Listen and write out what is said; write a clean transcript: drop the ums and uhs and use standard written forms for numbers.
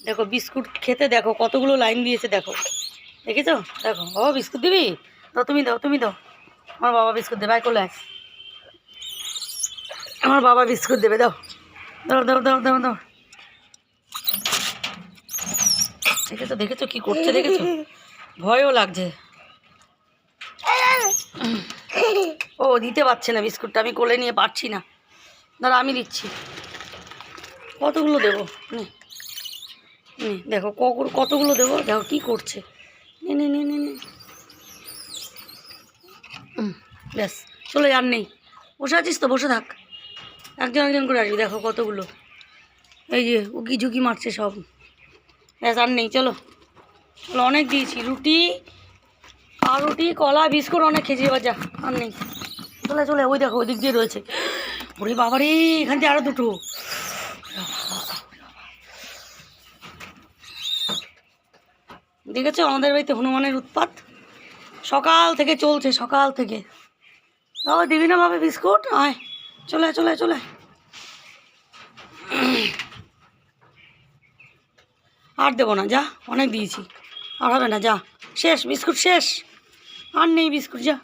দেখো বিস্কুট খেতে, দেখো কতগুলো লাইন দিয়েছে, দেখো দেখেছো? দেখো ও বিস্কুট দিবি তো, তুমি দাও তুমি দাও। আমার বাবা বিস্কুট দেবে, কোলে আমার বাবা বিস্কুট দেবে, দাও দাও দাও দাও দাও দাও। দেখেছো দেখেছো কি করছে, দেখেছো? ভয়ও লাগছে। ও দিতে পারছে না বিস্কুটটা, আমি কোলে নিয়ে পারছি না, ধরো আমি দিচ্ছি। কতগুলো দেবো নে নে, দেখো কতগুলো দেবো, দেখো কি করছে। নে নে নে নে নে, ব্যাস চলে, আর নেই। বসে আছিস তো, বসে থাক, একজন একজন করে আসবি। দেখো কতগুলো, এই যে উকি ঝুঁকি মারছে সব। ব্যাস আর নেই, চলো চলো, অনেক দিয়েছি। রুটি পাউরুটি কলা বিস্কুট অনেক খেয়েছি, এবার যা, আর নেই। চলে চলে, ওই দেখো ওই দিক দিয়ে রয়েছে। ওরে বাবারে, এখান থেকে আরও দুটো। দেখেছো আমাদের বাড়িতে হনুমানের উৎপাত সকাল থেকে চলছে, সকাল থেকে। ও দিবি না ভাবে বিস্কুট? আয় চলে চলে চলে। আর দেবো না, যা, অনেক দিয়েছি, আর হবে না, যা, শেষ বিস্কুট শেষ, আর নেই বিস্কুট, যা।